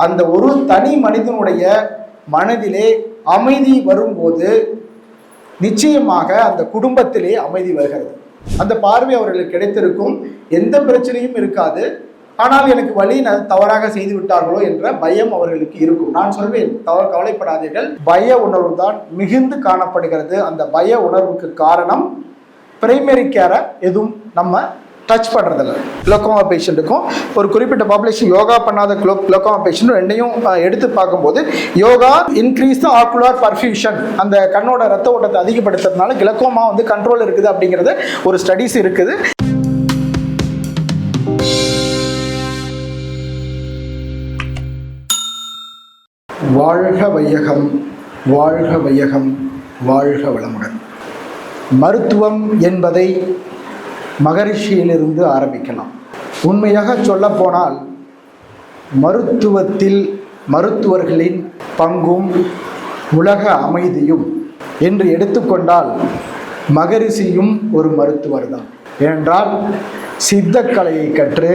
அந்த ஒரு தனி மனிதனுடைய மனதிலே அமைதி வரும்போது நிச்சயமாக அந்த குடும்பத்திலே அமைதி வருகிறது. அந்த பார்வை அவர்களுக்கு கிடைத்திருக்கும். எந்த பிரச்சனையும் இருக்காது. ஆனால் எனக்கு வழி தவறாக செய்து விட்டார்களோ என்ற பயம் அவர்களுக்கு இருக்கும். நான் சொல்வேன், கவலைப்படாதீர்கள். பய உணர்வு தான் மிகுந்து காணப்படுகிறது. அந்த பய உணர்வுக்கு காரணம் பிரைமரி கேரை எதுவும் நம்ம டச் பண்ணுறதில்ல. குளோக்கோமா பேஷண்ட்டுக்கும் ஒரு குறிப்பிட்ட பாப்புலேஷன் யோகா பண்ணாத குளோக்கோமா பேஷண்ட்டும் ரெண்டையும் எடுத்து பார்க்கும்போது yoga increase the ocular perfusion, அந்த கண்ணோட ரத்த ஓட்டத்தை அதிகப்படுத்துறதுனால கிளக்கோமா கண்ட்ரோல் இருக்குது அப்படிங்கிறது ஒரு ஸ்டடீஸ் இருக்குது. வாழ்க வையகம், வாழ்க வையகம், வாழ்க வளமுடன். மருத்துவம் என்பதை மகரிஷியிலிருந்து ஆரம்பிக்கலாம். உண்மையாக சொல்ல போனால் மருத்துவத்தில் மருத்துவர்களின் பங்கும் உலக அமைதியும் என்று எடுத்துக்கொண்டால் மகரிஷியும் ஒரு மருத்துவர் தான். ஏனென்றால் சித்தக்கலையை கற்று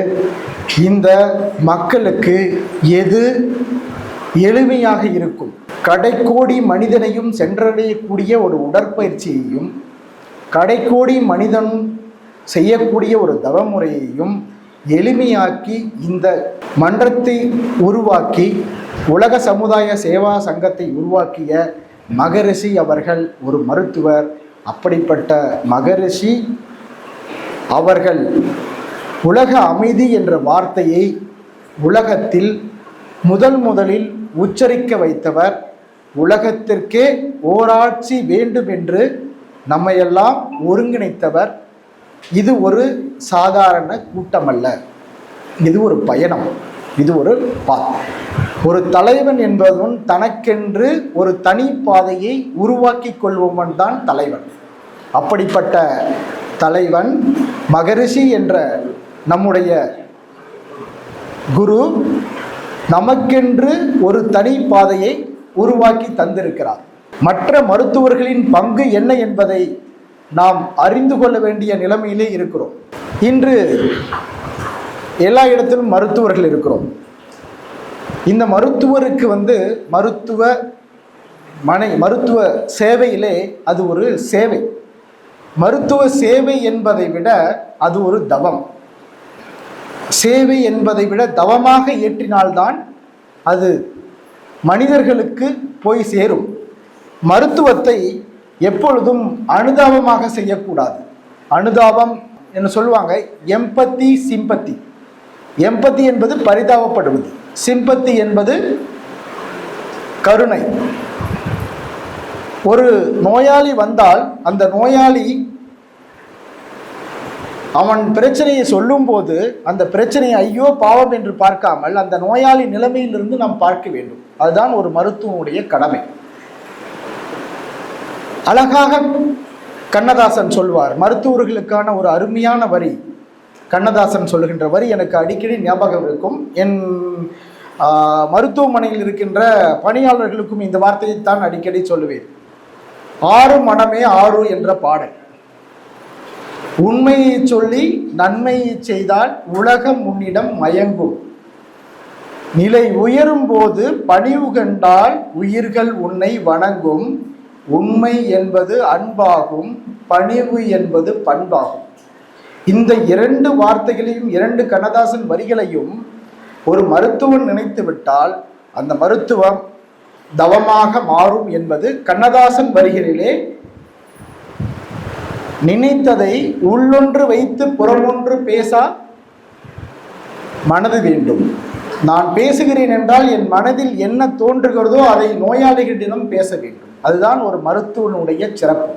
இந்த மக்களுக்கு எது எளிமையாக இருக்கும், கடைக்கோடி மனிதனையும் சென்றடையக்கூடிய ஒரு உடற்பயிற்சியையும் கடைக்கோடி மனிதன் செய்யக்கூடிய ஒரு தவமுறையையும் எளிமையாக்கி இந்த மன்றத்தை உருவாக்கி உலக சமுதாய சேவா சங்கத்தை உருவாக்கிய மகரிஷி அவர்கள் ஒரு மருத்துவர். அப்படிப்பட்ட மகரிஷி அவர்கள் உலக அமைதி என்ற வார்த்தையை உலகத்தில் முதலில் உச்சரிக்க வைத்தவர். உலகத்திற்கே ஓராட்சி வேண்டும் என்று நம்மையெல்லாம் ஒருங்கிணைத்தவர். இது ஒரு சாதாரண கூட்டம் அல்ல, இது ஒரு பயணம், இது ஒரு ஒரு தலைவன் என்பவன் தனக்கென்று ஒரு தனி பாதையை உருவாக்கி கொள்பவன் தான் தலைவன். அப்படிப்பட்ட தலைவன் மகரிஷி என்ற நம்முடைய குரு நமக்கென்று ஒரு தனி பாதையை உருவாக்கி தந்திருக்கிறார். மற்ற மருத்துவர்களின் பங்கு என்ன என்பதை நாம் அறிந்து கொள்ள வேண்டிய நிலைமையிலே இருக்கிறோம். இன்று எல்லா இடத்திலும் மருத்துவர்கள் இருக்கிறோம். இந்த மருத்துவருக்கு மருத்துவ சேவையிலே அது ஒரு சேவை. மருத்துவ சேவை என்பதை விட அது ஒரு தவம். சேவை என்பதை விட தவமாக ஏற்றினால்தான் அது மனிதர்களுக்கு போய் சேரும். மருத்துவத்தை எப்பொழுதும் அனுதாபமாக செய்யக்கூடாது. அனுதாபம் என்று சொல்லுவாங்க, எம்பத்தி சிம்பத்தி. எம்பத்தி என்பது பரிதாபப்படுவது, சிம்பத்தி என்பது கருணை. ஒரு நோயாளி வந்தால் அந்த நோயாளி அவன் பிரச்சனையை சொல்லும்போது அந்த பிரச்சனையை ஐயோ பாவம் என்று பார்க்காமல் அந்த நோயாளி நிலைமையிலிருந்து நாம் பார்க்க வேண்டும். அதுதான் ஒரு மருத்துவனுடைய கடமை. அழகாக கண்ணதாசன் சொல்வார். மருத்துவர்களுக்கான ஒரு அருமையான வரி, கண்ணதாசன் சொல்லுகின்ற வரி எனக்கு அடிக்கடி ஞாபகம் இருக்கும். என் மருத்துவமனையில் இருக்கின்ற பணியாளர்களுக்கும் இந்த வார்த்தையை தான் அடிக்கடி சொல்லுவேன். ஆறு மனமே ஆறு என்ற பாடல். உண்மையை சொல்லி நன்மையை செய்தால் உலகம் உன்னிடம் மயங்கும். நிலை உயரும் போது பணிவு கண்டால் உயிர்கள் உன்னை வணங்கும். உண்மை என்பது அன்பாகும், பணிவு என்பது பண்பாகும். இந்த இரண்டு வார்த்தைகளையும், இரண்டு கண்ணதாசன் வரிகளையும் ஒரு மருத்துவன் நினைத்து விட்டால் அந்த மருத்துவம் தவமாக மாறும் என்பது கண்ணதாசன் வரிகளிலே நினைத்ததை உள்ளொன்று வைத்து புறமொன்று பேசா மனது வேண்டும். நான் பேசுகிறேன் என்றால் என் மனதில் என்ன தோன்றுகிறதோ அதை நோயாளிகளிடம் பேச வேண்டும். அதுதான் ஒரு மருத்துவனுடைய சிறப்பு.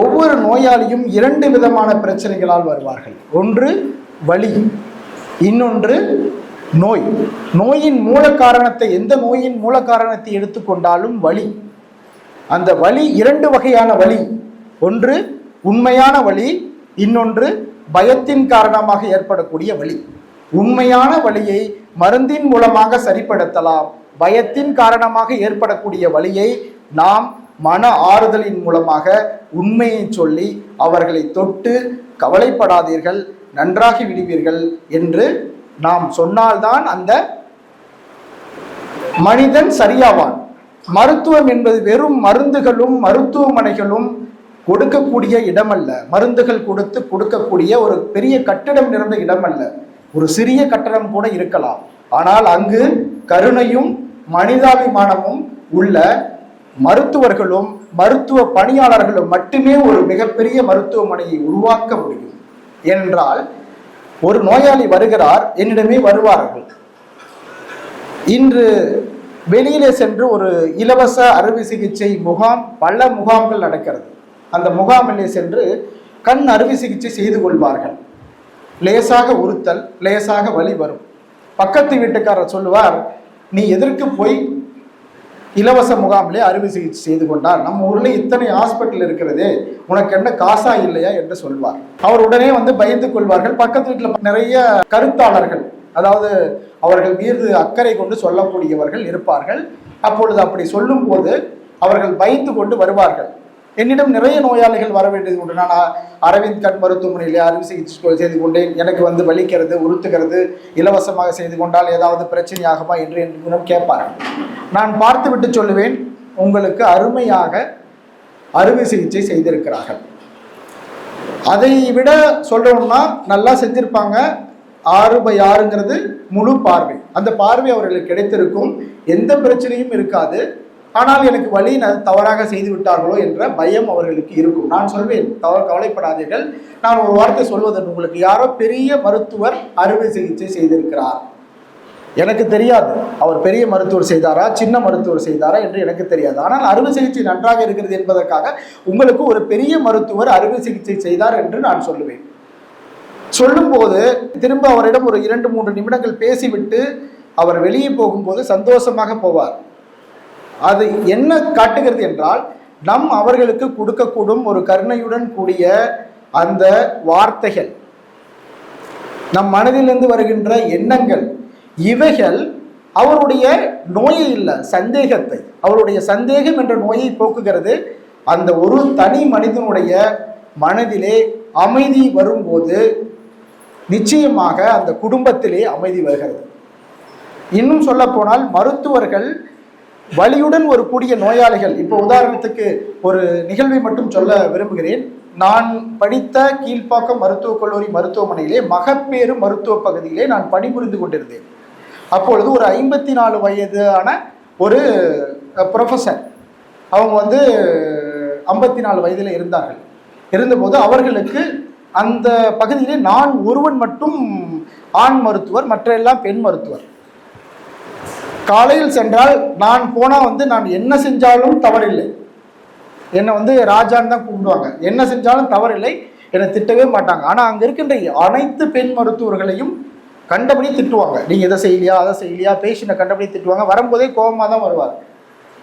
ஒவ்வொரு நோயாளியும் இரண்டு விதமான பிரச்சனைகளால் வருவார்கள். ஒன்று வலி, இன்னொன்று நோய். நோயின் மூல காரணத்தை, எந்த நோயின் மூல காரணத்தை எடுத்துக்கொண்டாலும் வலி. அந்த வலி இரண்டு வகையான வலி. ஒன்று உண்மையான வலி, இன்னொன்று பயத்தின் காரணமாக ஏற்படக்கூடிய வலி. உண்மையான வலியை மருந்தின் மூலமாக சரிப்படுத்தலாம். பயத்தின் காரணமாக ஏற்படக்கூடிய வலியை நாம் மன ஆறுதலின் மூலமாக உண்மையை சொல்லி அவர்களை தொட்டு கவலைப்படாதீர்கள், நன்றாகி விடுவீர்கள் என்று நாம் சொன்னால்தான் அந்த மனிதன் சரியாவான். மருத்துவம் என்பது வெறும் மருந்துகளும் மருத்துவமனைகளும் கொடுக்கக்கூடிய இடமல்ல. மருந்துகள் கொடுக்கக்கூடிய ஒரு பெரிய கட்டடம் நிறைந்த இடமல்ல. ஒரு சிறிய கட்டடம் கூட இருக்கலாம். ஆனால் அங்கு கருணையும் மனிதாபிமானமும் உள்ள மருத்துவர்களும் மருத்துவ பணியாளர்களும் மட்டுமே ஒரு மிகப்பெரிய மருத்துவமனையை உருவாக்க முடியும். ஏனென்றால் ஒரு நோயாளி வருகிறார், என்னிடமே வருவார்கள். இன்று வெளியிலே சென்று ஒரு இலவச அறுவை சிகிச்சை முகாம், பல முகாம்கள் நடக்கிறது. அந்த முகாமிலே சென்று கண் அறுவை சிகிச்சை செய்து கொள்வார்கள். லேசாக உறுத்தல், லேசாக வலி வரும். பக்கத்து வீட்டுக்காரர் சொல்லுவார், நீ எதற்கு போய் இலவச முகாமிலே அறுவை சிகிச்சை செய்து கொண்டார்? நம்ம ஊர்ல இத்தனை ஹாஸ்பிட்டல் இருக்கிறது, உனக்கு என்ன காசா இல்லையா என்று சொல்வார். அவர் உடனே பயந்து கொள்வார்கள். பக்கத்து வீட்டில் நிறைய கருத்தாளர்கள், அதாவது அவர்கள் மீது அக்கறை கொண்டு சொல்லக்கூடியவர்கள் இருப்பார்கள். அப்பொழுது அப்படி சொல்லும் போது அவர்கள் பயந்து கொண்டு வருவார்கள். என்னிடம் நிறைய நோயாளிகள் வர வேண்டியது உண்டு. நான் அரவிந்த் கண் மருத்துவமனையிலே அறுவை சிகிச்சை செய்து கொண்டேன், எனக்கு வலிக்கிறது, உறுத்துகிறது, இலவசமாக செய்து கொண்டால் ஏதாவது பிரச்சனை ஆகுமா என்று என்னிடம் கேட்பார்கள். நான் பார்த்து விட்டு சொல்லுவேன், உங்களுக்கு அருமையாக அறுவை சிகிச்சை செய்திருக்கிறார்கள். அதை விட சொல்லணும்னா நல்லா செஞ்சிருப்பாங்க. 6/6ங்கிறது முழு பார்வை. அந்த பார்வை அவர்களுக்கு கிடைத்திருக்கும், எந்த பிரச்சனையும் இருக்காது. ஆனால் எனக்கு வழி தவறாக செய்து விட்டார்களோ என்ற பயம் அவர்களுக்கு இருக்கும். நான் சொல்வேன், கவலைப்படாதீர்கள். நான் ஒரு வார்த்தை சொல்வதற்கு, உங்களுக்கு யாரோ பெரிய மருத்துவர் அறுவை சிகிச்சை செய்திருக்கிறார். எனக்கு தெரியாது அவர் பெரிய மருத்துவர் செய்தாரா சின்ன மருத்துவர் செய்தாரா என்று எனக்கு தெரியாது. ஆனால் அறுவை சிகிச்சை நன்றாக இருக்கிறது என்பதற்காக உங்களுக்கு ஒரு பெரிய மருத்துவர் அறுவை சிகிச்சை செய்தார் என்று நான் சொல்லுவேன். சொல்லும்போது திரும்ப அவரிடம் ஒரு 2-3 நிமிடங்கள் பேசிவிட்டு அவர் வெளியே போகும்போது சந்தோஷமாக போவார். அது என்ன காட்டுகிறது என்றால், நம் அவர்களுக்கு கொடுக்கக்கூடும் ஒரு கருணையுடன் கூடிய அந்த வார்த்தைகள், நம் மனதிலிருந்து வருகின்ற எண்ணங்கள், இவைகள் அவருடைய நோயை இல்லை, சந்தேகத்தை, அவருடைய சந்தேகம் என்ற நோயை போக்குகிறது. அந்த ஒரு தனி மனிதனுடைய மனதிலே அமைதி வரும்போது நிச்சயமாக அந்த குடும்பத்திலே அமைதி வருகிறது. இன்னும் சொல்ல போனால் மருத்துவர்கள் வலியுடன் ஒரு கூடிய நோயாளிகள், இப்போ உதாரணத்துக்கு ஒரு நிகழ்வை மட்டும் சொல்ல விரும்புகிறேன். நான் படித்த கீழ்ப்பாக்கம் மருத்துவக் கல்லூரி மருத்துவமனையிலே மகப்பேறு மருத்துவ பகுதியிலே நான் பணிபுரிந்து கொண்டிருந்தேன். அப்பொழுது ஒரு 54 வயதான ஒரு ப்ரொஃபஸர், அவங்க 54 வயதில் இருந்தார்கள். இருந்தபோது அவர்களுக்கு அந்த பகுதியிலே நான் ஒருவன் மட்டும் ஆண் மருத்துவர், மற்ற எல்லாம் பெண் மருத்துவர். காலையில் சென்றால் நான் போனால் நான் என்ன செஞ்சாலும் தவறில்லை. என்னை ராஜான்னு தான் கூப்பிடுவாங்க. என்ன செஞ்சாலும் தவறில்லை, என்னை திட்டவே மாட்டாங்க. ஆனால் அங்கே இருக்கின்ற அனைத்து பெண் மருத்துவர்களையும் கண்டபடி திட்டுவாங்க. நீங்கள் இதை செய்யலையா, அதை செய்யலையா, பேஷண்ட்டை கண்டபடி திட்டுவாங்க. வரும்போதே கோபமாக தான் வருவார்.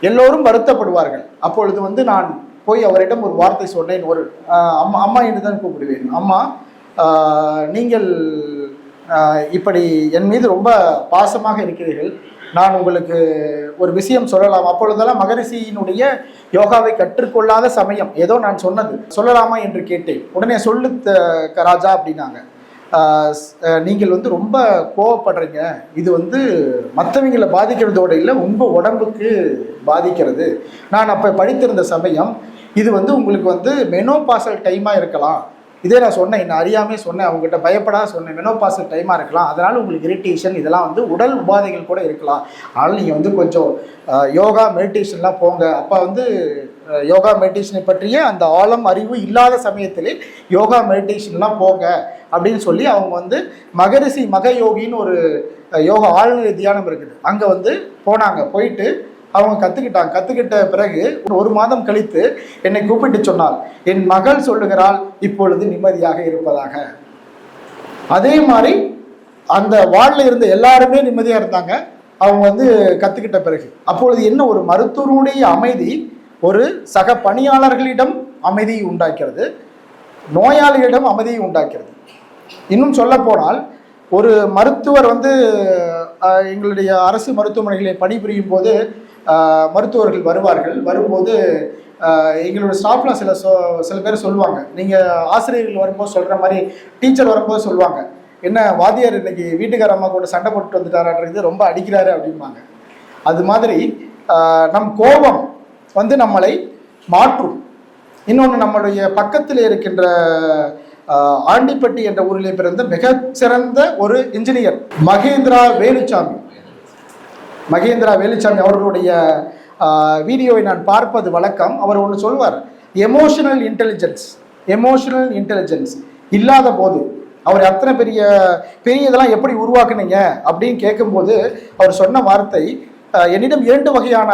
எல்லோரும் வருத்தப்படுவார்கள். அப்பொழுது நான் போய் அவரிடம் ஒரு வார்த்தை சொன்னேன். ஒரு அம்மா என்று தான் கூப்பிடுவேன். அம்மா, நீங்கள் இப்படி என் மீது ரொம்ப பாசமாக இருக்கிறீர்கள். நான் உங்களுக்கு ஒரு விஷயம் சொல்லலாம். அப்பொழுதெல்லாம் மகரிஷியினுடைய யோகாவை கற்றுக்கொள்ளாத சமயம், ஏதோ நான் சொன்னது சொல்லலாமா என்று கேட்டேன். உடனே சொல்லு ராஜா அப்படின்னாங்க. நீங்கள் ரொம்ப கோவப்படுறீங்க, இது மற்றவங்களை பாதிக்கிறதோடு இல்லை, உங்கள் உடம்புக்கு பாதிக்கிறது. நான் அப்போ படித்திருந்த சமயம் இது உங்களுக்கு மெனோபாசல் டைமாக இருக்கலாம். இதே நான் சொன்னேன், என்ன அறியாமே சொன்னேன், அவங்ககிட்ட பயப்படாத சொன்னேன். மெனோபாசல் டைமாக இருக்கலாம், அதனால் உங்களுக்கு இரிட்டேஷன், இதெல்லாம் உடல் உபாதைகள் கூட இருக்கலாம். அதனால் நீங்கள் கொஞ்சம் யோகா மெடிடேஷன்லாம் போங்க. அப்போ யோகா மெடிடேஷனை பற்றிய அந்த ஆழம் அறிவு இல்லாத சமயத்திலே யோகா மெடிடேஷன்லாம் போங்க அப்படின்னு சொல்லி அவங்க மகரிஷி மகயோகின்னு ஒரு யோகா ஆழ்நிலை தியானம் இருக்குது, அங்கே போனாங்க. போயிட்டு அவங்க கற்றுக்கிட்ட பிறகு 1 மாதம் கழித்து என்னை கூப்பிட்டு சொன்னார், என் மகள் சொல்லுகிறாள் இப்பொழுது நிம்மதியாக இருப்பதாக. அதே மாதிரி அந்த வார்டில் இருந்த எல்லாருமே நிம்மதியாக இருந்தாங்க அவங்க கற்றுக்கிட்ட பிறகு. அப்பொழுது என்ன, ஒரு மருத்துவருடைய அமைதி ஒரு சக பணியாளர்களிடம் அமைதியை உண்டாக்கிறது, நோயாளிகளிடம் அமைதியை உண்டாக்கிறது. இன்னும் சொல்ல போனால் ஒரு மருத்துவர் எங்களுடைய அரசு மருத்துவமனைகளில் பணிபுரியும் போது மருத்துவர்கள் வரும்போது எங்களோட ஸ்டாஃப்லாம் சில பேர் சொல்லுவாங்க, நீங்கள் ஆசிரியர்கள் வரும்போது சொல்கிற மாதிரி டீச்சர் வரும்போது சொல்லுவாங்க, என்ன வாத்தியார் இன்னைக்கு வீட்டுக்கார அம்மா கூட சண்டை போட்டு வந்துட்டாரான்றது ரொம்ப அடிக்கிறாரு அப்படிம்பாங்க. அது மாதிரி நம் கோபம் வந்து நம்மளை மாற்றும். இன்னொன்று, நம்மளுடைய பக்கத்தில் இருக்கின்ற ஆண்டிப்பட்டி என்ற ஊரிலே பிறந்த மிகச்சிறந்த ஒரு இன்ஜினியர் மகேந்திரா வேலுச்சாமி அவர்களுடைய வீடியோவை நான் பார்ப்பது வழக்கம். அவர் ஒன்று சொல்வார், எமோஷனல் இன்டெலிஜென்ஸ் இல்லாத போது அவர் அத்தனை பெரிய இதெல்லாம் எப்படி உருவாக்குனீங்க அப்படின்னு கேட்கும்போது அவர் சொன்ன வார்த்தை, என்னிடம் 2 வகையான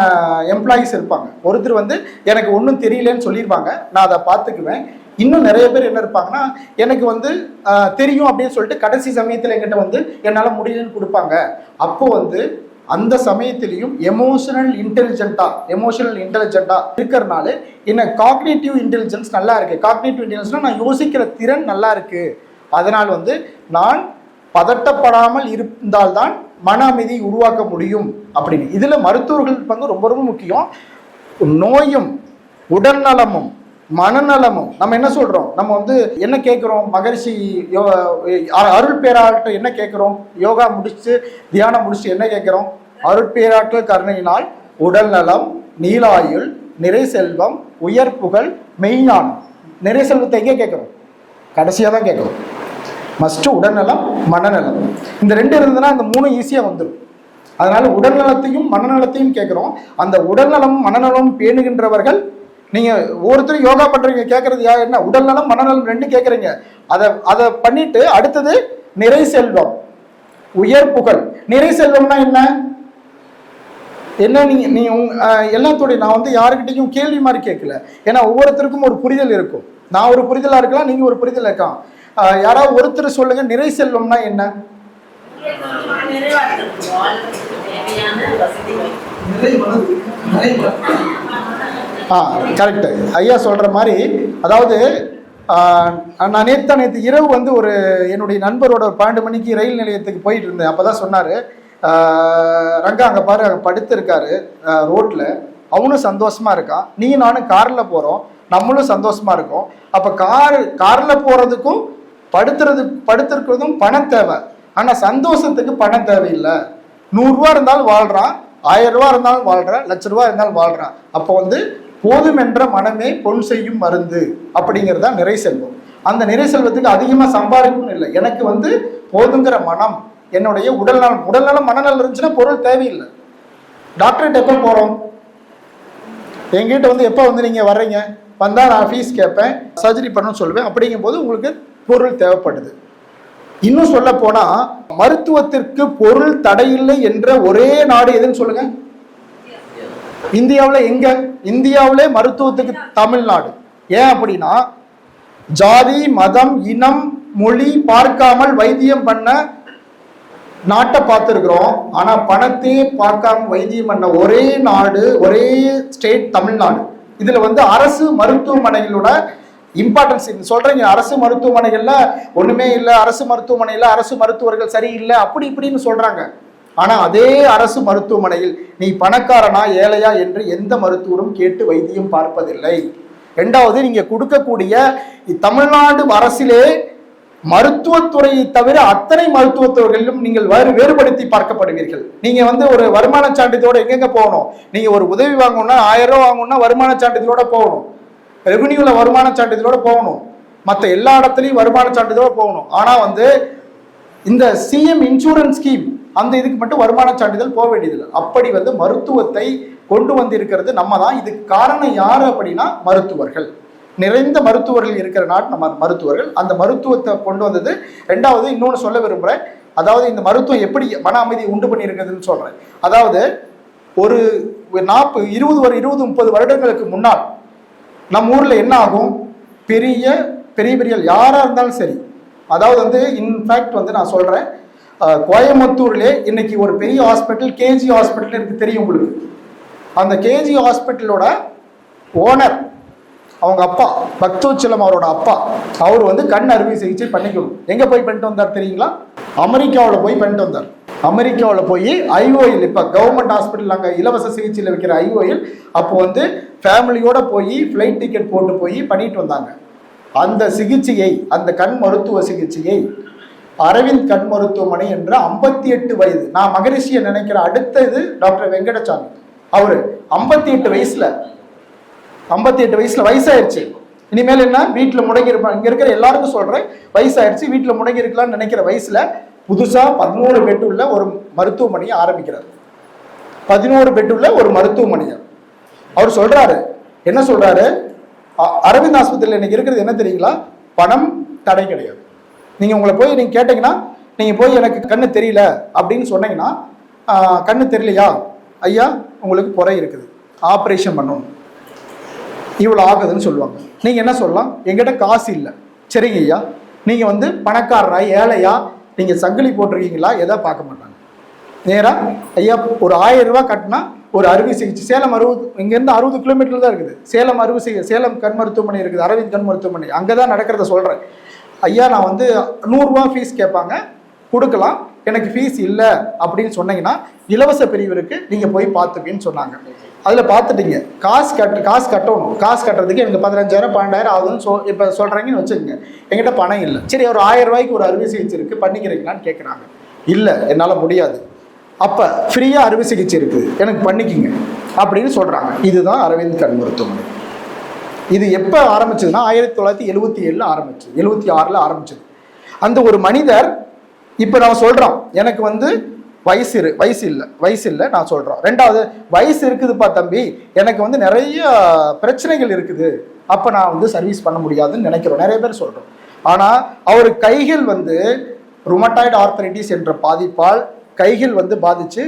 எம்ப்ளாயீஸ் இருப்பாங்க. ஒருத்தர் வந்து எனக்கு ஒன்றும் தெரியலன்னு சொல்லியிருப்பாங்க, நான் அதை பார்த்துக்குவேன். இன்னும் நிறைய பேர் என்ன இருப்பாங்கன்னா, எனக்கு வந்து தெரியும் அப்படின்னு சொல்லிட்டு கடைசி சமயத்தில் என்கிட்ட வந்து என்னால் முடியலன்னு கொடுப்பாங்க. அப்போ வந்து அந்த சமயத்திலையும் எமோஷனல் இன்டெலிஜென்ட்டா இருக்கிறனால என்ன காக்னிட்டிவ் இன்டெலிஜென்ஸ் நல்லா இருக்கு. காக்னிட்டிவ் இன்டெலிஜென்ஸ்னா நான் யோசிக்கிற திறன் நல்லா இருக்கு. அதனால் வந்து நான் பதட்டப்படாமல் இருந்தால்தான் மன அமைதியை உருவாக்க முடியும் அப்படின்னு. இதில் மருத்துவர்களுக்கு வந்து ரொம்ப ரொம்ப முக்கியம். நோயும் உடல்நலமும் மனநலமும் நம்ம என்ன சொல்றோம், நம்ம வந்து என்ன கேட்குறோம், மகரிஷி அருள் பேராட்ட என்ன கேட்குறோம், யோகா முடிச்சு தியானம் முடிச்சு என்ன கேட்குறோம், அருள் பேராற்றல் கருணையினால் உடல் நலம், நீலாயுள், நிறை செல்வம், உயர் புகழ், மெய்ஞானம். நிறை செல்வத்தை எங்கே கேட்குறோம், கடைசியாக தான் கேட்குறோம். மஸ்ட்டு உடல்நலம் மனநலம், இந்த 2 இருந்ததுன்னா இந்த 3 ஈஸியாக வந்துடும். அதனால உடல்நலத்தையும் மனநலத்தையும் கேட்குறோம். அந்த உடல்நலமும் மனநலமும் பேணுகின்றவர்கள், நீங்கள் ஒவ்வொருத்தரும் யோகா பண்ணுறீங்க, கேட்குறது என்ன, உடல்நலம் மனநலம் 2 கேட்குறீங்க. அதை பண்ணிட்டு அடுத்தது நிறை செல்வம், உயர் புகழ். நிறை செல்வம்னா என்ன நீ எல்லாத்தோடைய, நான் வந்து யாருக்கிட்டையும் கேள்வி மாதிரி கேட்கல. ஏன்னா ஒவ்வொருத்தருக்கும் ஒரு புரிதல் இருக்கும். நான் ஒரு புரிதலாக இருக்கலாம், நீங்கள் ஒரு புரிதல் இருக்கலாம். யாராவது ஒருத்தர் சொல்லுங்க, நிறை செல்வம்னா என்ன? கரெக்டு, ஐயா சொல்ற மாதிரி. அதாவது நான் நேற்று இரவு வந்து ஒரு என்னுடைய நண்பரோட 12 மணிக்கு ரயில் நிலையத்துக்கு போயிட்டு இருந்தேன். அப்போதான் சொன்னார், ரங்கா அங்கே பாரு, அங்கே படுத்திருக்காரு ரோட்டில், அவனும் சந்தோஷமா இருக்கான், நீ நானும் காரில் போகிறோம், நம்மளும் சந்தோஷமா இருக்கோம். அப்போ காரில் போகிறதுக்கும் படுத்திருக்கிறதும் பணம் தேவை. ஆனால் சந்தோஷத்துக்கு பணம் தேவையில்லை. 100 ரூபா இருந்தாலும் வாழ்கிறான், 1000 ரூபா இருந்தாலும் வாழ்கிறான், 1,00,000 ரூபா இருந்தாலும் வாழ்கிறான். அப்போ வந்து போதும் என்ற மனமே பொன் செய்யும் மருந்து அப்படிங்கிறதா நிறை செல்வம். அந்த நிறை செல்வத்துக்கு அதிகமாக சம்பாதிக்கணும் இல்லை, எனக்கு வந்து போதுங்கிற மனம், என்னுடைய உடல்நலம் மனநலம் இருந்துச்சுன்னா பொருள் தேவையில்லை. டாக்டர்கிட்ட எப்போ போகிறோம், எங்கிட்ட வந்து எப்போ வந்து நீங்கள் வர்றீங்க, வந்தால் நான் ஃபீஸ் கேட்பேன், சர்ஜரி பண்ணணும்னு சொல்லுவேன். அப்படிங்கும் போது உங்களுக்கு பொருள் தேவைப்படுது. இன்னும் சொல்ல போனா மருத்துவத்திற்கு பொருள் தடையில்லை என்ற ஒரே நாடு எதுன்னு சொல்லுங்க, இந்தியாவில். எங்க? இந்தியாவிலே மருத்துவத்துக்கு தமிழ்நாடு. ஏன் அப்படின்னா, ஜாதி மதம் இனம் மொழி பார்க்காமல் வைத்தியம் பண்ண நாட்டை பார்த்துருக்குறோம். ஆனா பணத்தையே பார்க்காம வைத்தியம் பண்ண ஒரே நாடு, ஒரே ஸ்டேட் தமிழ்நாடு. இதுல வந்து அரசு மருத்துவமனைகளோட இம்பார்ட்டன்ஸ் சொல்றீங்க. அரசு மருத்துவமனைகள்ல ஒண்ணுமே இல்லை, அரசு மருத்துவமனையில அரசு மருத்துவர்கள் சரியில்லை அப்படி இப்படின்னு சொல்றாங்க. ஆனா அதே அரசு மருத்துவமனையில் நீ பணக்காரனா ஏழையா என்று எந்த மருத்துவரும் கேட்டு வைத்தியம் பார்ப்பதில்லை. 2வது, நீங்க கொடுக்கக்கூடிய தமிழ்நாடு அரசிலே மருத்துவத்துறையை தவிர அத்தனை மருத்துவத்துறைகளிலும் நீங்கள் வேறுபடுத்தி பார்க்கப்படுவீர்கள். நீங்க வந்து ஒரு வருமான சான்றிதழோட எங்கெங்க போகணும், நீங்க ஒரு உதவி வாங்கணும்னா 1000 ரூபா வாங்கணும்னா வருமான சான்றிதழோட போகணும், ரெவன்யூல வருமான சான்றிதழோட போகணும், மற்ற எல்லா இடத்துலையும் வருமான சான்றிதழோட போகணும். ஆனா வந்து இந்த சிஎம் இன்சூரன்ஸ் ஸ்கீம் அந்த இதுக்கு மட்டும் வருமான சான்றிதழ் போக வேண்டியதில்லை. அப்படி வந்து மருத்துவத்தை கொண்டு வந்திருக்கிறது நம்ம தான். இதுக்கு காரணம் யாரு அப்படின்னா மருத்துவர்கள். நிறைந்த மருத்துவர்கள் இருக்கிற நாடு நம்ம மருத்துவர்கள். அந்த மருத்துவத்தை கொண்டு வந்தது. 2வது, இன்னொன்று சொல்ல விரும்புகிறேன். அதாவது இந்த மருத்துவம் எப்படி மன அமைதியை உண்டு பண்ணி இருக்கிறதுன்னு சொல்றேன். அதாவது ஒரு 20-30 வருடங்களுக்கு முன்னால் நம்ம ஊர்ல என்ன ஆகும், பெரிய யாரா இருந்தாலும் சரி, அதாவது வந்து இன்ஃபேக்ட் வந்து நான் சொல்றேன், கோயம்புத்தூர்லே இன்னைக்கு ஒரு பெரிய ஹாஸ்பிட்டல் கேஜி ஹாஸ்பிட்டல் எனக்கு தெரியும் உங்களுக்கு. அந்த கேஜி ஹாஸ்பிட்டலோட ஓனர் அவங்க அப்பா பக்தோச்சலம், அவரோட அப்பா, அவர் வந்து கண் அறுவை சிகிச்சை பண்ணிக்கணும். எங்க போய் பண்ணிட்டு வந்தார் தெரியுங்களா? அமெரிக்காவில் போய் பண்ணிட்டு வந்தார். அமெரிக்காவில் போய் ஐஓஎல், இப்போ கவர்மெண்ட் ஹாஸ்பிட்டல் அங்கே இலவச சிகிச்சையில் வைக்கிற ஐஓஎல், அப்போ வந்து ஃபேமிலியோட போய் ஃப்ளைட் டிக்கெட் போட்டு போய் பண்ணிட்டு வந்தாங்க. அந்த சிகிச்சையை, அந்த கண் மருத்துவ சிகிச்சையை அரவிந்த் கண் மருத்துவமனை என்ற 58 வயது, நான் மகரிஷியை நினைக்கிற அடுத்த இது டாக்டர் வெங்கடசாமி. அவரு 58 வயசுல வயசாயிருச்சு. இனிமேல் என்ன, வீட்டுல முடங்கி இருப்பான். இங்க இருக்கிற எல்லாருக்கும் சொல்றேன், வயசாயிருச்சு, வீட்டுல முடங்கி இருக்கலாம்னு நினைக்கிற வயசுல புதுசா 11 பெட் உள்ள ஒரு மருத்துவமனையை ஆரம்பிக்கிறார். 11 பெட் உள்ள ஒரு மருத்துவமனையை அவர் சொல்றாரு. என்ன சொல்றாரு? அரவிந்த் ஆஸ்பத்திரியில் இன்னைக்கு இருக்கிறது என்ன தெரியுங்களா? பணம் தடை கிடையாது. நீங்க உங்களை போய் நீங்க கேட்டீங்கன்னா, நீங்க போய் எனக்கு கண்ணு தெரியல அப்படின்னு சொன்னீங்கன்னா, கண்ணு தெரியலையா ஐயா, உங்களுக்கு புறை இருக்குது, ஆப்ரேஷன் பண்ணணும், இவ்வளோ ஆகுதுன்னு சொல்லுவாங்க. நீங்க என்ன சொல்லலாம்? எங்கிட்ட காசு இல்லை. சரிங்க ஐயா, நீங்க வந்து பணக்காரரா ஏழையா, நீங்க சங்கிலி போட்டிருக்கீங்களா, எதை பார்க்க மாட்டாங்க. நேரா ஐயா ஒரு 1000 ரூபாய் கட்டினா ஒரு அறுவை சிகிச்சை, சேலம் 60, இங்கேருந்து 60 கிலோமீட்டர் தான் இருக்குது சேலம் அறுவை சிகிச்சை, சேலம் கண் மருத்துவமனை இருக்குது, அரவிந்த் கண் மருத்துவமனை, அங்கே தான் நடக்கிறத சொல்கிறேன். ஐயா நான் வந்து 100 ரூபா ஃபீஸ் கேட்பாங்க, கொடுக்கலாம், எனக்கு ஃபீஸ் இல்லை அப்படின்னு சொன்னீங்கன்னா இலவச பிரிவிற்கு நீங்கள் போய் பார்த்துப்பீன்னு சொன்னாங்க. அதில் பார்த்துட்டீங்க, காசு கட்டணும், காசு கட்டுறதுக்கு எனக்கு 15,000 12,000 ஆகுதுன்னு இப்போ சொல்கிறீங்கன்னு வச்சுக்கோங்க. என்கிட்ட பணம் இல்லை. சரி, ஒரு 1000 ரூபாய்க்கு ஒரு அறுவை சிகிச்சை இருக்குது, பண்ணிக்கிறீங்களான்னு கேட்குறாங்க. இல்லை, என்னால் முடியாது. அப்போ ஃப்ரீயாக அறுவை சிகிச்சை இருக்குது, எனக்கு பண்ணிக்கிங்க அப்படின்னு சொல்கிறாங்க. இதுதான் அரவிந்த் கண் மருத்துவமனை. இது எப்போ ஆரம்பிச்சதுன்னா 1977 ஆரம்பிச்சது, 76 ஆரம்பிச்சது. அந்த ஒரு மனிதர் இப்போ நான் சொல்கிறோம், எனக்கு வந்து வயசு இல்லை நான் சொல்கிறோம். ரெண்டாவது, வயசு இருக்குதுப்பா தம்பி, எனக்கு வந்து நிறைய பிரச்சனைகள் இருக்குது, அப்போ நான் வந்து சர்வீஸ் பண்ண முடியாதுன்னு நினைக்கிறோம், நிறைய பேர் சொல்கிறோம். ஆனால் அவர் கைகள் வந்து ருமட்டாய்டு ஆர்த்தரைட்டிஸ் என்ற பாதிப்பால் கைகள் வந்து பாதிச்சு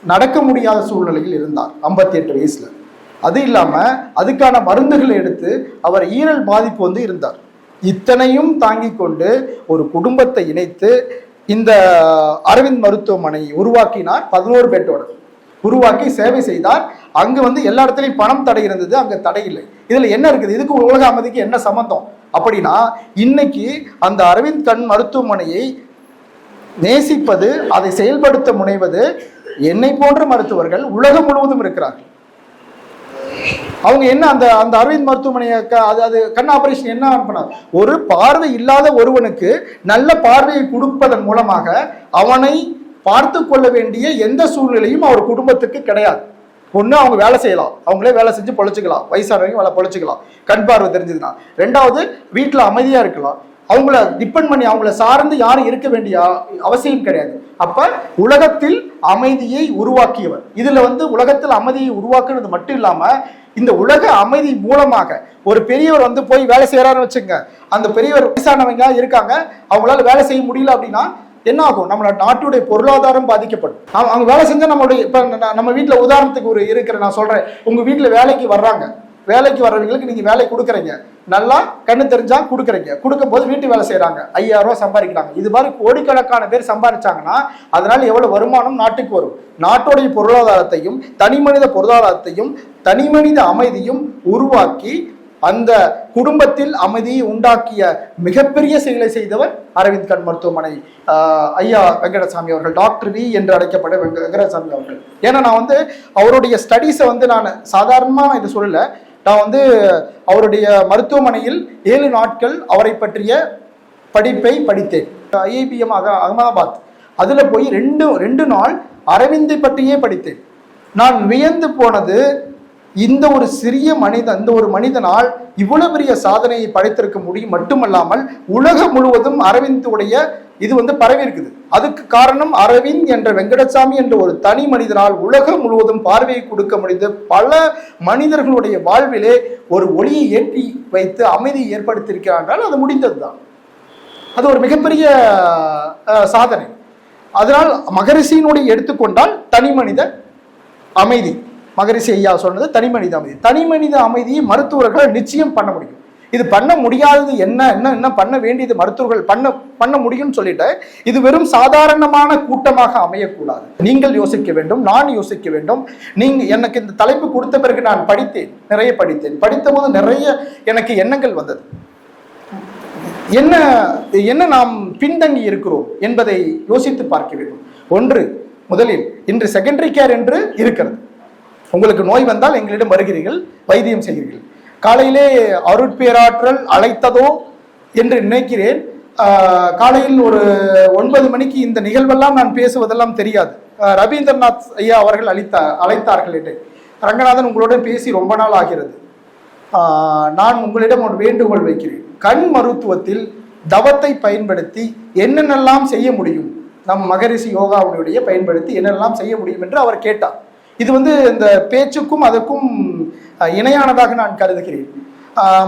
நடக்க முடியாத சூழ்நிலையில் இருந்தார் 58 வயசுல. அது இல்லாமல் அதுக்கான மருந்துகளை எடுத்து அவர் ஈரல் பாதிப்பு வந்து இருந்தார். இத்தனையும் தாங்கி கொண்டு ஒரு குடும்பத்தை இணைத்து இந்த அரவிந்த் மருத்துவமனை உருவாக்கினார். 11 பெட்டோட உருவாக்கி சேவை செய்தார். அங்கு வந்து எல்லா இடத்துலையும் பணம் தடை இருந்தது, அங்கே தடை இல்லை. இதுல என்ன இருக்குது? இதுக்கு உலக அமைதிக்கு என்ன சம்பந்தம் அப்படின்னா, இன்னைக்கு அந்த அரவிந்த் கண் மருத்துவமனையை நேசிப்பது, அதை செயல்படுத்த முனைவது என்னை போன்ற மருத்துவர்கள் உலகம் முழுவதும் இருக்கிறார்கள். அவங்க என்ன அந்த அரவிந்த் மருத்துவமனையை அது கண் ஆபரேஷன் என்ன பண்ணார்? ஒரு பார்வை இல்லாத ஒருவனுக்கு நல்ல பார்வையை கொடுப்பதன் மூலமாக அவனை பார்த்து கொள்ள வேண்டிய எந்த சூழ்நிலையும் அவர் குடும்பத்துக்கு கிடையாது. ஒன்று, அவங்க வேலை செய்யலாம், அவங்களே வேலை செஞ்சு பொழைச்சிக்கலாம், வயசானவங்க வேலை பொழைச்சிக்கலாம் கண் பார்வை தெரிஞ்சதுன்னா. ரெண்டாவது, வீட்டில் அமைதியா இருக்கலாம், அவங்கள டிபெண்ட் பண்ணி அவங்கள சார்ந்து யாரும் இருக்க வேண்டிய அவசியம் கிடையாது. அப்ப உலகத்தில் அமைதியை உருவாக்கியவர். இதுல வந்து உலகத்தில் அமைதியை உருவாக்குறது மட்டும் இல்லாம, இந்த உலக அமைதி மூலமாக ஒரு பெரியவர் வந்து போய் வேலை செய்யறாருன்னு வச்சுங்க, அந்த பெரியவர் வயசானவங்க இருக்காங்க, அவங்களால வேலை செய்ய முடியல அப்படின்னா என்ன ஆகும்? நம்மளோட நாட்டுடைய பொருளாதாரம் பாதிக்கப்படும். அவங்க வேலை செஞ்சா நம்மளுடைய, இப்ப நம்ம வீட்டுல உதாரணத்துக்கு ஒரு இருக்கிற நான் சொல்றேன், உங்க வீட்டுல வேலைக்கு வர்றாங்க, வேலைக்கு வர்றவங்களுக்கு நீங்க வேலை கொடுக்குறீங்க, நல்லா கண்ணு தெரிஞ்சா கொடுக்குறீங்க, கொடுக்கும் போது வீட்டு வேலை செய்யறாங்க, 5,000 ரூபாய் சம்பாதிக்கிறாங்க. இது மாதிரி கோடிக்கணக்கான பேர் சம்பாதிச்சாங்கன்னா அதனால எவ்வளவு வருமானம் நாட்டுக்கு வரும்? நாட்டுடைய பொருளாதாரத்தையும் தனி மனித பொருளாதாரத்தையும் தனி மனித அமைதியும் உருவாக்கி அந்த குடும்பத்தில் அமைதியை உண்டாக்கிய மிகப்பெரிய செயலை செய்தவர் அரவிந்த் கண் மருத்துவமனை ஐயா வெங்கடசாமி அவர்கள், டாக்டர் வி என்று அழைக்கப்பட்ட வெங்கடசாமி அவர்கள். ஏன்னா நான் வந்து அவருடைய ஸ்டடீஸை வந்து நான் சாதாரணமாக இது சொல்லல, நான் வந்து அவருடைய மருத்துவமனையில் 7 நாட்கள் அவரை பற்றிய படிப்பை படித்தேன். IIBM அகமதாபாத், அதில் போய் ரெண்டு நாள் அரவிந்தை பற்றியே படித்தேன். நான் வியந்து போனது, இந்த ஒரு சிறிய இந்த ஒரு மனிதனால் இவ்வளவு பெரிய சாதனையை படைத்திருக்க முடியும் மட்டுமல்லாமல் உலகம் முழுவதும் அரவிந்துடைய இது வந்து பரவி இருக்குது. அதுக்கு காரணம் அரவிந்த் என்ற வெங்கடசாமி என்ற ஒரு தனி மனிதனால் உலகம் முழுவதும் பார்வையை கொடுக்க முடிந்து பல மனிதர்களுடைய வாழ்விலே ஒரு ஒளியை ஏற்றி வைத்து அமைதியை ஏற்படுத்தியிருக்கிறார் என்றால் அது முடிந்ததுதான். அது ஒரு மிகப்பெரிய சாதனை. அதனால் மகரிஷியினுடைய எடுத்துக்கொண்டால் தனி மனித அமைதி, மகரிஷி ஐயா சொன்னது தனி மனித அமைதி. தனி மனித அமைதியை மருத்துவர்கள் நிச்சயம் பண்ண முடியும். இது பண்ண முடியாதது என்ன பண்ண வேண்டியது மருத்துவர்கள் பண்ண முடியும்னு சொல்லிட்டு இது வெறும் சாதாரணமான கூட்டமாக அமையக்கூடாது. நீங்கள் யோசிக்க வேண்டும், நான் யோசிக்க வேண்டும். நீங்க எனக்கு இந்த தலைப்பு கொடுத்த பிறகு நான் நிறைய படித்தேன். படித்தபோது நிறைய எனக்கு எண்ணங்கள் வந்தது. என்ன நாம் பின்தங்கி இருக்கிறோம் என்பதை யோசித்து பார்க்க வேண்டும். ஒன்று, முதலில் இன்று செகண்டரி கேர் என்று இருக்கிறது. உங்களுக்கு நோய் வந்தால் எங்களிடம் வருகிறீர்கள், வைத்தியம் செய்கிறீர்கள். காலையிலே அருட்பேராற்றல் அழைத்ததோ என்று நினைக்கிறேன். காலையில் ஒரு 9 மணிக்கு இந்த நிகழ்வெல்லாம் நான் பேசுவதெல்லாம் தெரியாது. ரவீந்திரநாத் ஐயா அவர்கள் அழைத்தார்கள் என்னை. ரங்கநாதன், உங்களுடன் பேசி ரொம்ப நாள் ஆகிறது. நான் உங்களிடம் ஒரு வேண்டுகோள் வைக்கிறேன். கண் மருத்துவத்தில் தவத்தை பயன்படுத்தி என்னென்னலாம் செய்ய முடியும், நம் மகரிஷி யோகாவுடைய பயன்படுத்தி என்னெல்லாம் செய்ய முடியும் என்று அவர் கேட்டார். இது இந்த பேச்சுக்கும் அதற்கும் இணையானதாக நான் கருதுகிறேன்.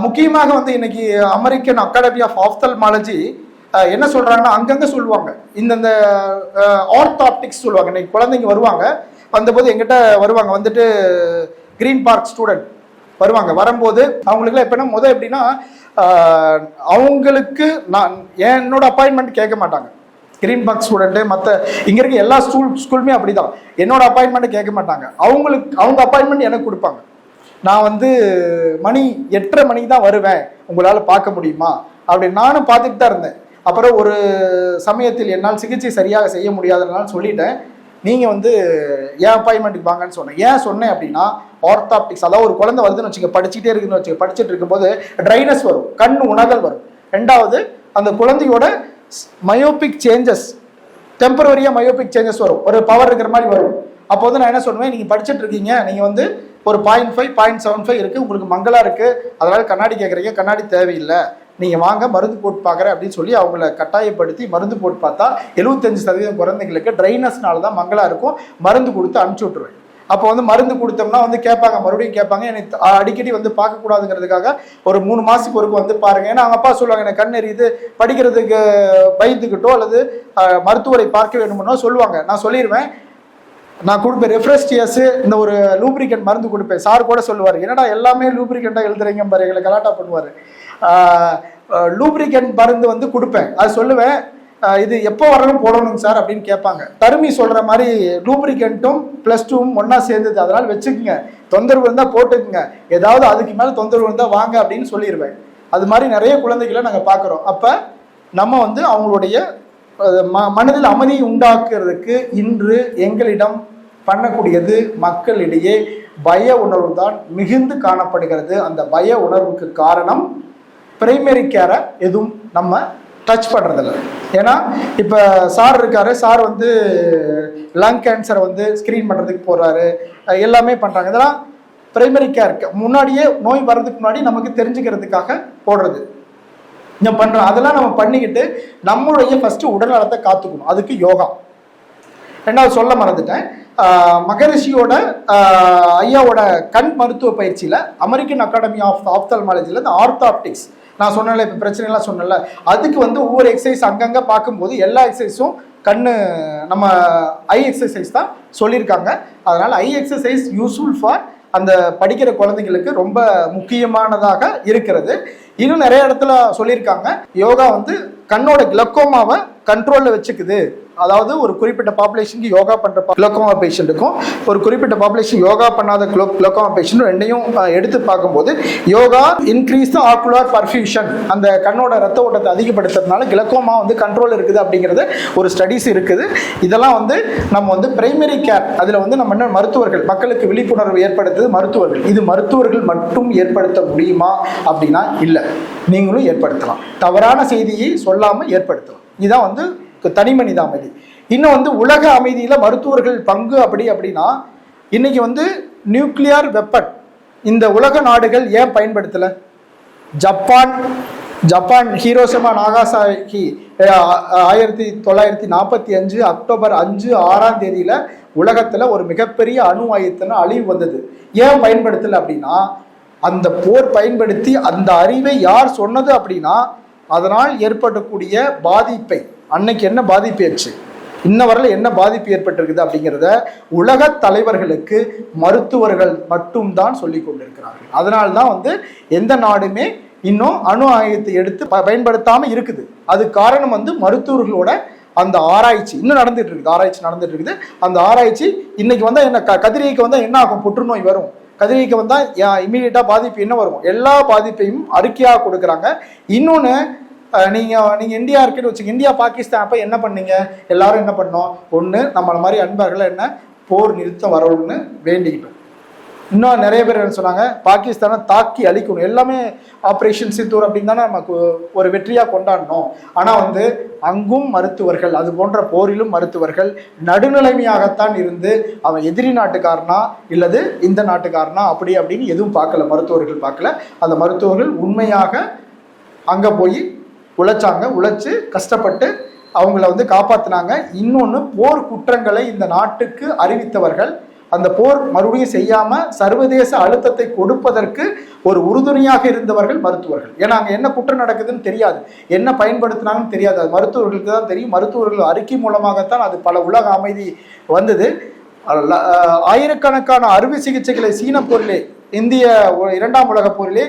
முக்கியமாக இன்னைக்கு அமெரிக்கன் அகாடமி ஆஃப் ஆப்தல்மாலஜி என்ன சொல்றாங்கன்னா, அங்கங்க சொல்லுவாங்க, இந்த ஆர்த்தாப்டிக்ஸ் சொல்லுவாங்க. இன்னைக்கு குழந்தைங்க வருவாங்க, வந்தபோது எங்கிட்ட வருவாங்க, கிரீன் பார்க் ஸ்டூடெண்ட் வருவாங்க. வரும்போது அவங்களுக்குலாம் எப்படின்னா எப்படின்னா அவங்களுக்கு நான் என்னோட அப்பாயின்மெண்ட் கேட்க மாட்டாங்க. கிரீன் பார்க் ஸ்டூடெண்ட்டு மற்ற இங்கே இருக்க எல்லா ஸ்கூலுமே அப்படிதான். என்னோட அப்பாயின்மெண்ட் கேட்க மாட்டாங்க. அவங்க அப்பாயின்மெண்ட் எனக்கு கொடுப்பாங்க. நான் மணி 8:30 மணிக்கு தான் வருவேன், உங்களால் பார்க்க முடியுமா அப்படின்னு நானும் பார்த்துட்டு தான் இருந்தேன். அப்புறம் ஒரு சமயத்தில் என்னால் சிகிச்சை சரியாக செய்ய முடியாதனால சொல்லிட்டேன், நீங்கள் ஏன் அப்பாயின்மெண்ட்டுக்கு வாங்கன்னு சொன்னேன். ஏன் சொன்னேன் அப்படின்னா, ஆர்த்தாப்டிக்ஸ், அதாவது ஒரு குழந்தை வருதுன்னு வச்சுக்க, படிச்சுட்டே இருக்குன்னு வச்சுக்க, படிச்சுட்டு இருக்கும்போது ட்ரைனஸ் வரும், கண் உணகல் வரும். ரெண்டாவது, அந்த குழந்தையோட மயோபிக் சேஞ்சஸ், டெம்பரரியாக மயோபிக் சேஞ்சஸ் வரும், ஒரு பவர் இருக்கிற மாதிரி வரும். அப்போ நான் என்ன சொல்லுவேன், நீங்கள் படிச்சுட்டு இருக்கீங்க, நீங்கள் ஒரு 0.5 0.75 இருக்குது, உங்களுக்கு மங்களா இருக்குது, அதனால் கண்ணாடி கேட்குறீங்க, கண்ணாடி தேவையில்லை, நீங்கள் வாங்க மருந்து போட்டு பார்க்குறேன் அப்படின்னு சொல்லி அவங்கள கட்டாயப்படுத்தி மருந்து போட்டு பார்த்தா 75% குழந்தைங்களுக்கு ட்ரைனஸ்னால தான் மங்களா இருக்கும், மருந்து கொடுத்து அனுப்பிச்சி விட்ருவேன். அப்போ மருந்து கொடுத்தோம்னா கேட்பாங்க, மறுபடியும் கேட்பாங்க, எனக்கு அடிக்கடி பார்க்கக்கூடாதுங்கிறதுக்காக ஒரு 3 மாதத்துக்கு ஒருக்கு பாருங்க. ஏன்னா அவங்க அப்பா சொல்லுவாங்க, எனக்கு கண் எரியுது, படிக்கிறதுக்கு பயந்துக்கிட்டோ அல்லது மருத்துவரை பார்க்க வேணும்னோ சொல்லுவாங்க. நான் சொல்லிடுவேன், நான் கொடுப்பேன் ரெஃப்ரெஷ்டியஸ், இந்த ஒரு லூப்ரிகன்ட் மருந்து கொடுப்பேன். சார் கூட சொல்லுவார், என்னடா எல்லாமே லூப்ரிகண்டாக எழுதுறீங்க பாரு, எங்களை கலாட்டா பண்ணுவார். லூப்ரிகன்ட் மருந்து கொடுப்பேன். அது சொல்லுவேன், இது எப்போ வரணும் போடணும் சார் அப்படின்னு கேட்பாங்க. தருமி சொல்கிற மாதிரி லூப்ரிகன்ட்டும் +2 ஒன்றா சேர்ந்தது, அதனால் வச்சுக்கோங்க, தொந்தரவு இருந்தால் போட்டுக்குங்க, ஏதாவது அதுக்கு மேலே தொந்தரவு இருந்தால் வாங்க அப்படின்னு சொல்லிடுவேன். அது மாதிரி நிறைய குழந்தைகளை நாங்கள் பார்க்குறோம். அப்போ நம்ம அவங்களுடைய மனதில் அமைதியை உண்டாக்குறதுக்கு இன்று எங்களிடம் பண்ணக்கூடியது மக்களிடையே பய உணர்வு தான் மிகுந்து காணப்படுகிறது. அந்த பய உணர்வுக்கு காரணம் பிரைமரி கேரை எதுவும் நம்ம டச் பண்ணுறதில்ல. ஏன்னா இப்போ சார் இருக்காரு, சார் லங் கேன்சரை ஸ்க்ரீன் பண்ணுறதுக்கு போகிறாரு, எல்லாமே பண்ணுறாங்க. இதெல்லாம் பிரைமரி கேருக்கு முன்னாடியே, நோய் வர்றதுக்கு முன்னாடி நமக்கு தெரிஞ்சுக்கிறதுக்காக போடுறது பண்ணுறோம். அதெல்லாம் நம்ம பண்ணிக்கிட்டு நம்மளுடைய ஃபஸ்ட்டு உடல் நலத்தை காத்துக்கணும். அதுக்கு யோகா. ரெண்டாவது சொல்ல மறந்துட்டேன், மகரிஷியோட ஐயாவோட கண் மருத்துவ பயிற்சியில் அமெரிக்கன் அகாடமி ஆஃப் ஆப்தல்மாலஜியில் இந்த ஆர்த்தாப்டிக்ஸ் நான் சொன்னல, இப்போ பிரச்சனைலாம் சொன்னல, அதுக்கு ஒவ்வொரு எக்ஸசைஸ் அங்கங்கே பார்க்கும்போது எல்லா எக்ஸசைஸும் நம்ம ஐ எக்ஸசைஸ் தான் சொல்லியிருக்காங்க. அதனால் ஐ எக்ஸசைஸ் யூஸ்ஃபுல் ஃபார் அந்த படிக்கிற குழந்தைங்களுக்கு ரொம்ப முக்கியமானதாக இருக்கிறது. இன்னும் நிறைய இடத்துல சொல்லியிருக்காங்க, யோகா கண்ணோட கிளக்கோமாவை கண்ட்ரோலில் வச்சுக்குது. அதாவது ஒரு குறிப்பிட்ட பாப்புலேஷனுக்கு யோகா பண்ணுற கிளக்கோமா பேஷண்ட்டுக்கும் ஒரு குறிப்பிட்ட பாப்புலேஷன் யோகா பண்ணாத கிளக்கோமா பேஷண்ட்டும் ரெண்டையும் எடுத்து பார்க்கும்போது yoga increase the ocular perfusion, அந்த கண்ணோட ரத்த ஓட்டத்தை அதிகப்படுத்துறதுனால கிளக்கோமா கண்ட்ரோல் இருக்குது அப்படிங்கிறது ஒரு ஸ்டடீஸ் இருக்குது. இதெல்லாம் நம்ம பிரைமரி கேர், அதில் நம்ம என்ன மருத்துவர்கள் மக்களுக்கு விழிப்புணர்வு ஏற்படுத்துது மருத்துவர்கள். இது மருத்துவர்கள் மட்டும் ஏற்படுத்த முடியுமா அப்படின்னா இல்லை, நீங்களும் ஏற்படுத்தலாம். தவறான செய்தியை சொல்லாமல் ஏற்படுத்தலாம். இதுதான் தனி மனித அமைதி. இன்னும் உலக அமைதியில் மருத்துவர்கள் பங்கு அப்படின்னா இன்னைக்கு நியூக்ளியர் வெப்பன் இந்த உலக நாடுகள் ஏன் பயன்படுத்தலை? ஜப்பான் ஹீரோஷிமா நாகாசாகி 1945 அக்டோபர் 5, 6ஆம் தேதியில் உலகத்தில் ஒரு மிகப்பெரிய அணு ஆயுதத்தின அழிவு வந்தது. ஏன் பயன்படுத்தலை அப்படின்னா, அந்த போர் பயன்படுத்தி அந்த அறிவை யார் சொன்னது அப்படின்னா, அதனால் ஏற்படக்கூடிய பாதிப்பை, அன்னைக்கு என்ன பாதிப்பு ஏற்பச்சு, இன்ன வரல என்ன பாதிப்பு ஏற்பட்டிருக்குது அப்படிங்கிறத உலக தலைவர்களுக்கு மருத்துவர்கள் மட்டும்தான் சொல்லி கொண்டிருக்கிறார்கள். அதனால்தான் எந்த நாடுமே இன்னும் அணு ஆயுதத்தை எடுத்து பயன்படுத்தாமல் இருக்குது. அது காரணம் மருத்துவர்களோட அந்த ஆராய்ச்சி இன்னும் நடந்துட்டு இருக்குது. ஆராய்ச்சி நடந்துட்டு இருக்குது. அந்த ஆராய்ச்சி இன்னைக்கு என்ன கதிரியக்க என்ன ஆகும், புற்றுநோய் வரும். கதிரியக்க இமீடியட்டா பாதிப்பு என்ன வரும், எல்லா பாதிப்பையும் அறிக்கையாக கொடுக்குறாங்க. இன்னொன்று, நீங்கள் இந்தியா இருக்குன்னு வச்சுங்க, இந்தியா பாகிஸ்தான் அப்போ என்ன பண்ணீங்க, எல்லாரும் என்ன பண்ணோம், ஒன்று நம்மளை மாதிரி அன்பர்கள் என்ன போர் நிறுத்தம் வரணும்னு வேண்டிக்கிட்டோம். இன்னும் நிறைய பேர் என்ன சொன்னாங்க, பாகிஸ்தானை தாக்கி அழிக்கணும், எல்லாமே ஆப்ரேஷன் சிந்தூர் அப்படின்னு தானே நமக்கு ஒரு வெற்றியாக கொண்டாடணும். ஆனால் வந்து அங்கும் மருத்துவர்கள், அது போன்ற போரிலும் மருத்துவர்கள் நடுநிலைமையாகத்தான் இருந்து அவன் எதிரி நாட்டுக்காரனா இல்லது இந்த நாட்டுக்காரனா அப்படி அப்படின்னு எதுவும் பார்க்கல, மருத்துவர்கள் பார்க்கல. அந்த மருத்துவர்கள் உண்மையாக அங்கே போய் உழைச்சு கஷ்டப்பட்டு அவங்கள வந்து காப்பாற்றினாங்க. இன்னொன்று, போர் குற்றங்களை இந்த நாட்டுக்கு அறிவித்தவர்கள், அந்த போர் மறுபடியும் செய்யாம சர்வதேச அழுத்தத்தை கொடுப்பதற்கு ஒரு உறுதுணையாக இருந்தவர்கள் மருத்துவர்கள். ஏன்னா அங்கே என்ன குற்றம் நடக்குதுன்னு தெரியாது, என்ன பயன்படுத்தினாங்கன்னு தெரியாது, அது மருத்துவர்களுக்கு தான் தெரியும். மருத்துவர்கள் அறிக்கை மூலமாகத்தான் அது பல உலக அமைதி வந்தது. ஆயிரக்கணக்கான அறுவை சிகிச்சைகளை சீன போரிலே, இந்திய 2ஆம் உலக போரிலே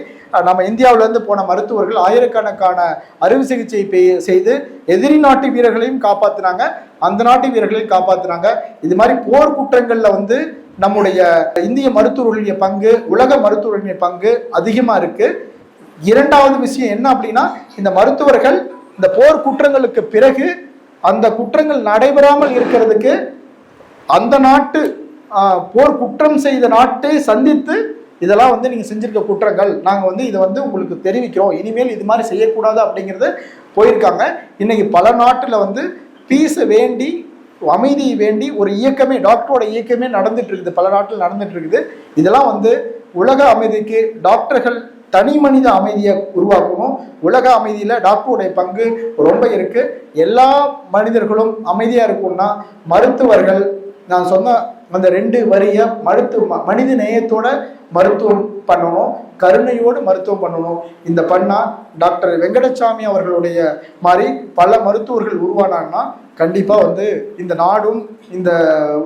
நம்ம இந்தியாவிலேருந்து போன மருத்துவர்கள் ஆயிரக்கணக்கான அறுவை சிகிச்சை செய்து எதிரி நாட்டு வீரர்களையும் காப்பாற்றினாங்க, அந்த நாட்டு வீரர்களையும் காப்பாற்றினாங்க. இது மாதிரி போர் குற்றங்களில் வந்து நம்முடைய இந்திய மருத்துவர்களுடைய பங்கு, உலக மருத்துவர்களுடைய பங்கு அதிகமாக இருக்கு. இரண்டாவது விஷயம் என்ன அப்படின்னா, இந்த மருத்துவர்கள் இந்த போர் குற்றங்களுக்கு பிறகு அந்த குற்றங்கள் நடைபெறாமல் இருக்கிறதுக்கு அந்த நாட்டு போர் குற்றம் செய்த நாட்டை சந்தித்து இதெல்லாம் வந்து நீங்கள் செஞ்சிருக்க குற்றங்கள், நாங்கள் வந்து இதை வந்து உங்களுக்கு தெரிவிக்கிறோம், இனிமேல் இது மாதிரி செய்யக்கூடாது அப்படிங்கிறது போயிருக்காங்க. இன்னைக்கு பல நாட்டில் வந்து பீஸை வேண்டி, அமைதியை வேண்டி ஒரு இயக்கமே, டாக்டரோட இயக்கமே நடந்துட்டு இருக்குது, பல நாட்டில் நடந்துட்டு இருக்குது. இதெல்லாம் வந்து உலக அமைதிக்கு டாக்டர்கள் தனி மனித அமைதியை உருவாக்கணும். உலக அமைதியில் டாக்டருடைய பங்கு ரொம்ப இருக்கு. எல்லா மனிதர்களும் அமைதியாக இருக்கும்னா மருத்துவர்கள், நான் சொன்ன அந்த 2 வரிய மனித நேயத்தோட மருத்துவம் பண்ணணும், கருணையோடு மருத்துவம் பண்ணணும். இந்த பண்ணா டாக்டர் வெங்கடசாமி அவர்களுடைய மாதிரி பல மருத்துவர்கள் உருவானாங்கன்னா கண்டிப்பாக வந்து இந்த நாடும் இந்த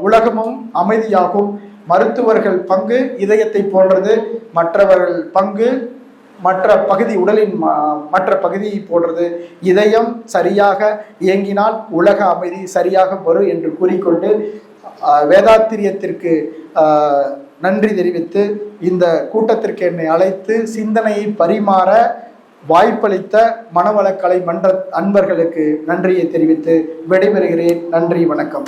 உலகமும் அமைதியாகும். மருத்துவர்கள் பங்கு இதயத்தை போன்றது, மற்றவர்கள் பங்கு மற்ற பகுதி, உடலின் மற்ற பகுதியை போன்றது. இதயம் சரியாக இயங்கினால் உலக அமைதி சரியாக வரும் என்று கூறிக்கொண்டு வேதாத்திரியத்திற்கு நன்றி தெரிவித்து, இந்த கூட்டத்திற்கு என்னை அழைத்து சிந்தனையை பரிமாற வாய்ப்பளித்த மனவளக்கலை மன்ற அன்பர்களுக்கு நன்றியை தெரிவித்து விடைபெறுகிறேன். நன்றி, வணக்கம்.